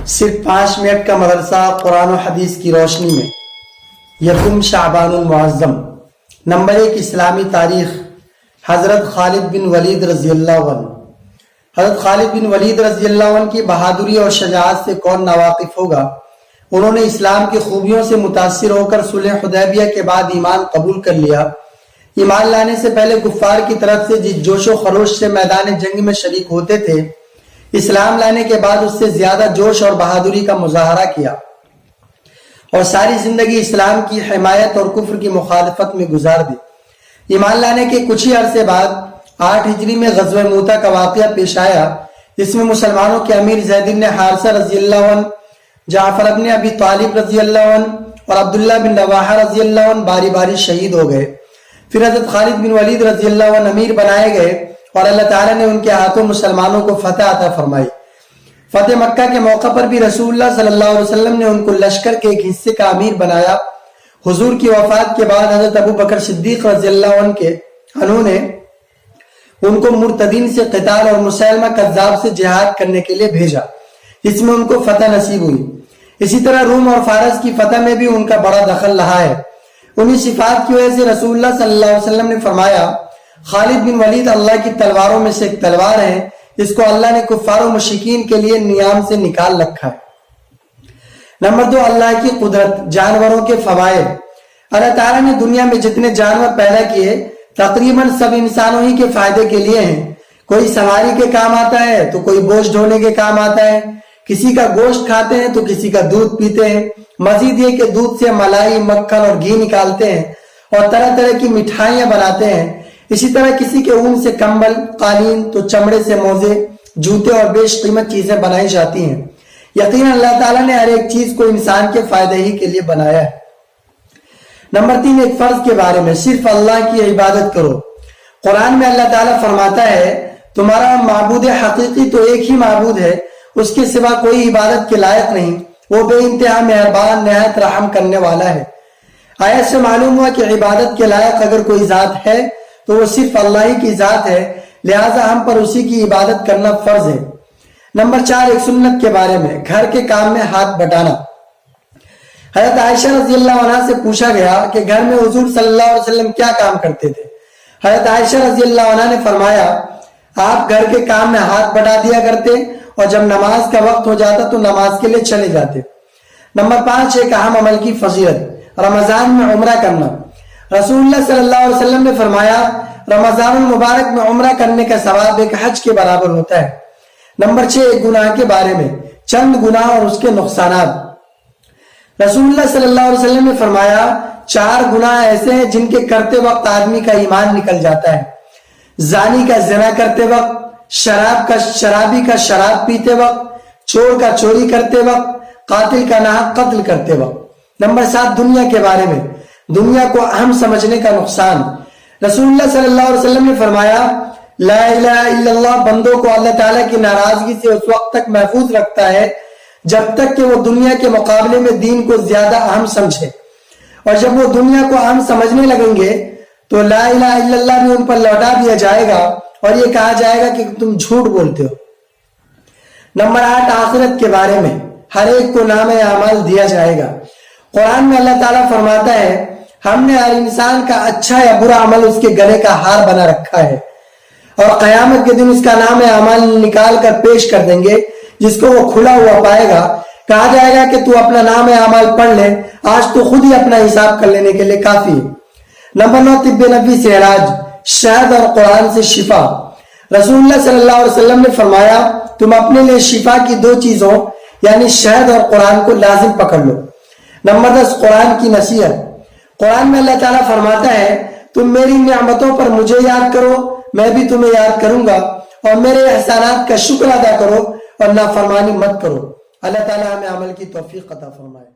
صرف 5 منٹ کا مدرسہ قرآن و حدیث کی روشنی میں۔ یکم شعبان المعظم۔ نمبر 1، اسلامی تاریخ۔ حضرت خالد بن ولید رضی اللہ عنہ۔ حضرت خالد بن ولید رضی اللہ عنہ کی بہادری اور شجاعت سے کون ناواقف ہوگا؟ انہوں نے اسلام کی خوبیوں سے متاثر ہو کر صلح حدیبیہ کے بعد ایمان قبول کر لیا۔ ایمان لانے سے پہلے کفار کی طرف سے جس جوش و خروش سے میدان جنگ میں شریک ہوتے تھے، اسلام لانے کے بعد اس سے زیادہ جوش اور بہادری کا مظاہرہ کیا اور ساری زندگی اسلام کی حمایت اور کفر کی مخالفت میں گزار دی۔ ایمان لانے کے کچھ ہی عرصے بعد 8 ہجری میں غزوہ موتا کا واقعہ پیش آیا، جس میں مسلمانوں کے امیر زید بن حارثہ رضی اللہ عنہ، جعفر بن ابی طالب رضی اللہ عنہ اور عبداللہ بن رواحہ رضی اللہ عنہ باری باری شہید ہو گئے۔ پھر حضرت خالد بن ولید رضی اللہ عنہ امیر بنائے گئے اور اللہ تعالیٰ نے ان کے ہاتھوں مسلمانوں کو فتح عطا فرمائی۔ فتح مکہ کے موقع پر بھی رسول اللہ صلی اللہ علیہ وسلم نے ان کو لشکر کے ایک حصے کا امیر بنایا۔ حضور کی وفات کے بعد حضرت ابو بکر صدیق رضی اللہ عنہ نے ان کو مرتدین سے قتال اور مسلمہ کذاب سے جہاد کرنے کے لیے بھیجا، جس میں ان کو فتح نصیب ہوئی۔ اسی طرح روم اور فارس کی فتح میں بھی ان کا بڑا دخل رہا ہے۔ انہی صفات کی وجہ سے رسول اللہ صلی اللہ علیہ وسلم نے فرمایا، خالد بن ولید اللہ کی تلواروں میں سے ایک تلوار ہے جس کو اللہ نے کفار و مشرکین کے لیے نیام سے نکال رکھا ہے۔ نمبر 2، اللہ کی قدرت، جانوروں کے فوائد۔ اللہ تعالیٰ نے دنیا میں جتنے جانور پیدا کیے تقریباً سب انسانوں ہی کے فائدے کے لیے ہیں۔ کوئی سواری کے کام آتا ہے تو کوئی بوجھ ڈھونے کے کام آتا ہے، کسی کا گوشت کھاتے ہیں تو کسی کا دودھ پیتے ہیں۔ مزید یہ کہ دودھ سے ملائی، مکھن اور گھی نکالتے ہیں اور طرح طرح کی مٹھائیاں بناتے ہیں۔ اسی طرح کسی کے اون سے کمبل، قالین تو چمڑے سے موزے، جوتے اور بیش قیمت چیزیں بنائی جاتی ہیں۔ یقیناً اللہ تعالیٰ نے ہر ایک چیز کو انسان کے فائدے ہی کے لیے بنایا ہے۔ نمبر 3، ایک فرض کے بارے میں، صرف اللہ کی عبادت کرو۔ قرآن میں اللہ تعالیٰ فرماتا ہے، تمہارا معبود حقیقی تو ایک ہی معبود ہے، اس کے سوا کوئی عبادت کے لائق نہیں، وہ بے انتہا مہربان نہایت رحم کرنے والا ہے۔ آیت سے معلوم ہوا کہ عبادت کے لائق اگر کوئی ذات ہے تو وہ صرف اللہ ہی کی ذات ہے، لہٰذا ہم پر اسی کی عبادت کرنا فرض ہے۔ نمبر 4، ایک سنت کے بارے میں، گھر کے کام میں ہاتھ بٹانا۔ حضرت عائشہ رضی اللہ عنہ سے پوچھا گیا کہ گھر میں حضور صلی اللہ علیہ وسلم کیا کام کرتے تھے؟ حضرت عائشہ رضی اللہ عنہ نے فرمایا، آپ گھر کے کام میں ہاتھ بٹا دیا کرتے اور جب نماز کا وقت ہو جاتا تو نماز کے لیے چلے جاتے۔ نمبر 5، ایک اہم عمل کی فضیلت، رمضان میں عمرہ کرنا۔ رسول اللہ صلی اللہ علیہ وسلم نے فرمایا، رمضان المبارک میں عمرہ کرنے کا ثواب ایک حج کے برابر ہوتا ہے۔ نمبر 6، ایک گناہ کے بارے میں، چند گناہ اور اس کے نقصانات۔ رسول اللہ صلی اللہ علیہ وسلم نے فرمایا، 4 گناہ ایسے ہیں جن کے کرتے وقت آدمی کا ایمان نکل جاتا ہے۔ زانی کا زنا کرتے وقت، شرابی کا شراب پیتے وقت، چور کا چوری کرتے وقت، قاتل کا ناحق قتل کرتے وقت۔ نمبر 7، دنیا کے بارے میں، دنیا کو اہم سمجھنے کا نقصان۔ رسول اللہ صلی اللہ علیہ وسلم نے فرمایا، لا الہ الا اللہ بندوں کو اللہ تعالیٰ کی ناراضگی سے اس وقت تک محفوظ رکھتا ہے جب تک کہ وہ دنیا کے مقابلے میں دین کو زیادہ اہم سمجھے، اور جب وہ دنیا کو اہم سمجھنے لگیں گے تو لا الہ الا اللہ بھی ان پر لوٹا دیا جائے گا اور یہ کہا جائے گا کہ تم جھوٹ بولتے ہو۔ نمبر 8، آخرت کے بارے میں، ہر ایک کو نام اعمال دیا جائے گا۔ قرآن میں اللہ تعالیٰ فرماتا ہے، ہم نے ہر انسان کا اچھا یا برا عمل اس کے گلے کا ہار بنا رکھا ہے، اور قیامت کے دن اس کا نام اعمال نکال کر پیش کر دیں گے، جس کو وہ کھلا ہوا پائے گا۔ کہا جائے گا کہ تو اپنا نام اعمال پڑھ لے، آج تو خود ہی اپنا حساب کر لینے کے لیے کافی ہے۔ نمبر 9، طب نبوی سے علاج، شہد اور قرآن سے شفا۔ رسول اللہ صلی اللہ علیہ وسلم نے فرمایا، تم اپنے لیے شفا کی 2 چیزوں یعنی شہد اور قرآن کو لازم پکڑ لو۔ نمبر 10، قرآن کی نصیحت۔ قرآن میں اللہ تعالیٰ فرماتا ہے، تم میری نعمتوں پر مجھے یاد کرو، میں بھی تمہیں یاد کروں گا، اور میرے احسانات کا شکر ادا کرو اور نافرمانی مت کرو۔ اللہ تعالیٰ ہمیں عمل کی توفیق عطا فرمائے۔